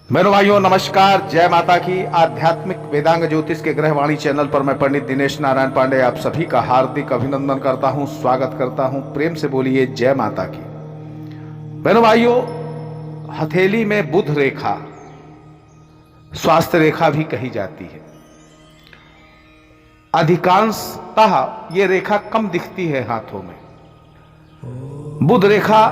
मेरे भाइयों नमस्कार, जय माता की। आध्यात्मिक वेदांग ज्योतिष के ग्रहवाणी चैनल पर मैं पंडित दिनेश नारायण पांडे आप सभी का हार्दिक अभिनंदन करता हूं, स्वागत करता हूं। प्रेम से बोलिए जय माता की। मेरे भाइयों, हथेली में बुध रेखा स्वास्थ्य रेखा भी कही जाती है। अधिकांशतः ये रेखा कम दिखती है हाथों में। बुध रेखा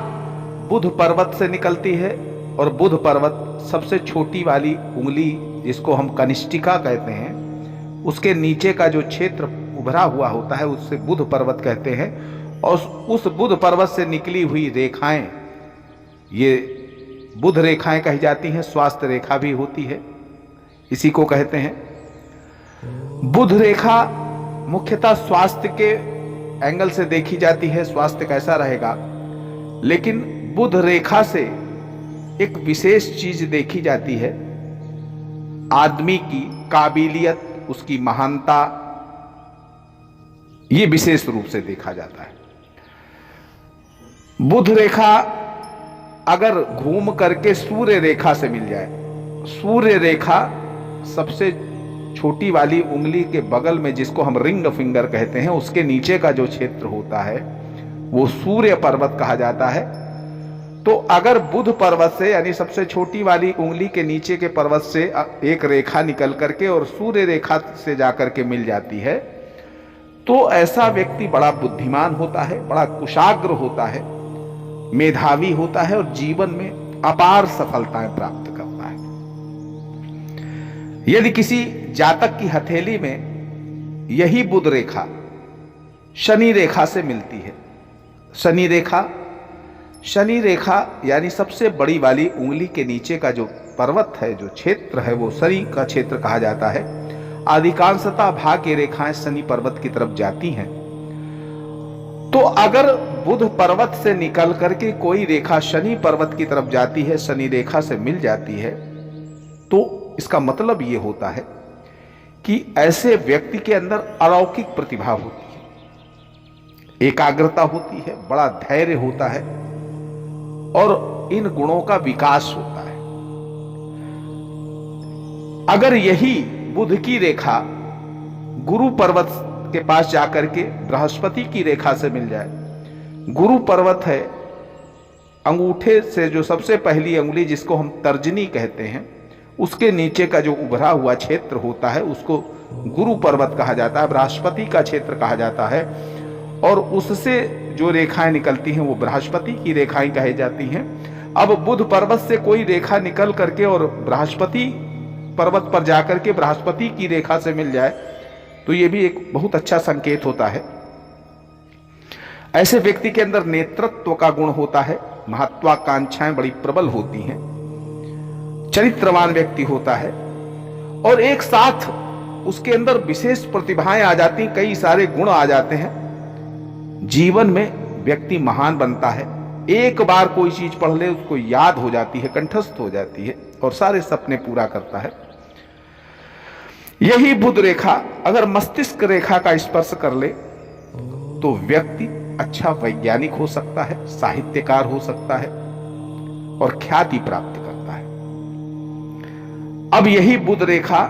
बुध पर्वत से निकलती है और बुध पर्वत सबसे छोटी वाली उंगली, जिसको हम कनिष्ठिका कहते हैं, उसके नीचे का जो क्षेत्र उभरा हुआ होता है उससे बुध पर्वत कहते हैं। और उस बुध पर्वत से निकली हुई रेखाएं ये बुध रेखाएं कही जाती हैं। स्वास्थ्य रेखा भी होती है, इसी को कहते हैं। बुध रेखा मुख्यतः स्वास्थ्य के एंगल से देखी जाती है, स्वास्थ्य कैसा रहेगा। लेकिन बुध रेखा से एक विशेष चीज देखी जाती है, आदमी की काबिलियत, उसकी महानता, ये विशेष रूप से देखा जाता है। बुध रेखा अगर घूम करके सूर्य रेखा से मिल जाए, सूर्य रेखा सबसे छोटी वाली उंगली के बगल में, जिसको हम रिंग फिंगर कहते हैं, उसके नीचे का जो क्षेत्र होता है वो सूर्य पर्वत कहा जाता है। तो अगर बुध पर्वत से, यानी सबसे छोटी वाली उंगली के नीचे के पर्वत से एक रेखा निकल करके और सूर्य रेखा से जाकर के मिल जाती है, तो ऐसा व्यक्ति बड़ा बुद्धिमान होता है, बड़ा कुशाग्र होता है, मेधावी होता है और जीवन में अपार सफलताएं प्राप्त करता है। यदि किसी जातक की हथेली में यही बुध रेखा शनि रेखा से मिलती है, शनि रेखा यानी सबसे बड़ी वाली उंगली के नीचे का जो पर्वत है, जो क्षेत्र है, वो शनि का क्षेत्र कहा जाता है। अधिकांशतः भाग की रेखाएं शनि पर्वत की तरफ जाती हैं। तो अगर बुध पर्वत से निकल करके कोई रेखा शनि पर्वत की तरफ जाती है, शनि रेखा से मिल जाती है, तो इसका मतलब ये होता है कि ऐसे व्यक्ति के अंदर अलौकिक प्रतिभा होती है, एकाग्रता होती है, बड़ा धैर्य होता है और इन गुणों का विकास होता है। अगर यही बुध की रेखा गुरु पर्वत के पास जाकर के बृहस्पति की रेखा से मिल जाए, गुरु पर्वत है अंगूठे से जो सबसे पहली उंगली, जिसको हम तर्जनी कहते हैं, उसके नीचे का जो उभरा हुआ क्षेत्र होता है उसको गुरु पर्वत कहा जाता है, बृहस्पति का क्षेत्र कहा जाता है। और उससे जो रेखाएं निकलती हैं वो बृहस्पति की रेखाएं कही जाती हैं। अब बुध पर्वत से कोई रेखा निकल करके और बृहस्पति पर्वत पर जाकर के बृहस्पति की रेखा से मिल जाए, तो ये भी एक बहुत अच्छा संकेत होता है। ऐसे व्यक्ति के अंदर नेतृत्व का गुण होता है, महत्वाकांक्षाएं बड़ी प्रबल होती हैं, चरित्रवान व्यक्ति होता है और एक साथ उसके अंदर विशेष प्रतिभाएं आ जाती, कई सारे गुण आ जाते हैं। जीवन में व्यक्ति महान बनता है, एक बार कोई चीज पढ़ ले उसको याद हो जाती है, कंठस्थ हो जाती है और सारे सपने पूरा करता है। यही बुध रेखा अगर मस्तिष्क रेखा का स्पर्श कर ले तो व्यक्ति अच्छा वैज्ञानिक हो सकता है, साहित्यकार हो सकता है और ख्याति प्राप्त करता है। अब यही बुध रेखा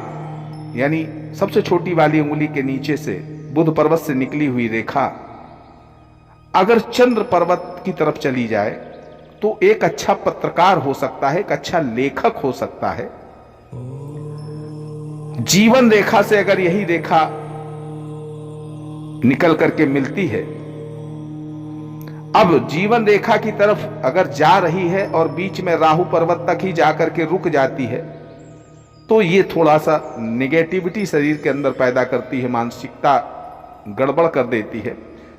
यानी सबसे छोटी वाली उंगली के नीचे से बुध पर्वत से निकली हुई रेखा अगर चंद्र पर्वत की तरफ चली जाए तो एक अच्छा पत्रकार हो सकता है, एक अच्छा लेखक हो सकता है। जीवन रेखा से अगर यही रेखा निकल करके मिलती है, अब जीवन रेखा की तरफ अगर जा रही है और बीच में राहु पर्वत तक ही जाकर के रुक जाती है, तो ये थोड़ा सा नेगेटिविटी शरीर के अंदर पैदा करती है, मानसिकता गड़बड़ कर देती है,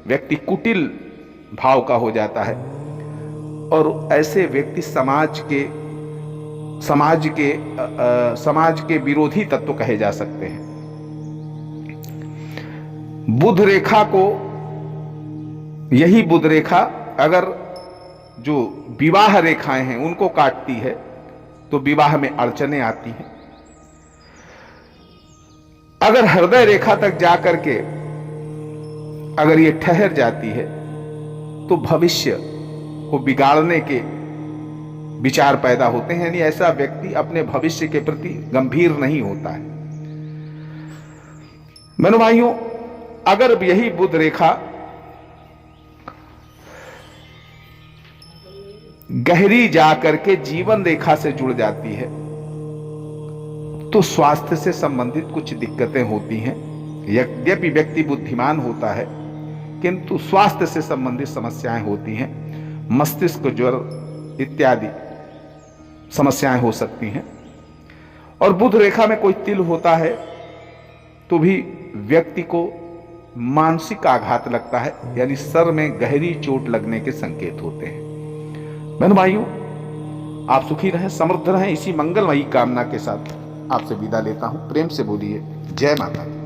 व्यक्ति कुटिल भाव का हो जाता है और ऐसे व्यक्ति समाज के विरोधी तत्व कहे जा सकते हैं। बुध रेखा को, यही बुध रेखा अगर जो विवाह रेखाएं हैं उनको काटती है तो विवाह में अड़चनें आती हैं। अगर हृदय रेखा तक जाकर के अगर ये ठहर जाती है तो भविष्य को बिगाड़ने के विचार पैदा होते हैं, यानी ऐसा व्यक्ति अपने भविष्य के प्रति गंभीर नहीं होता है। मेरे भाइयों, अगर यही बुध रेखा गहरी जाकर के जीवन रेखा से जुड़ जाती है तो स्वास्थ्य से संबंधित कुछ दिक्कतें होती हैं। यद्यपि व्यक्ति बुद्धिमान होता है किंतु स्वास्थ्य से संबंधित समस्याएं होती हैं, मस्तिष्क ज्वर इत्यादि समस्याएं हो सकती हैं। और बुध रेखा में कोई तिल होता है तो भी व्यक्ति को मानसिक आघात लगता है, यानी सर में गहरी चोट लगने के संकेत होते हैं। बहन भाइयों, आप सुखी रहें, समृद्ध रहें, इसी मंगलमयी कामना के साथ आपसे विदा लेता हूं। प्रेम से बोलिए जय माता दी।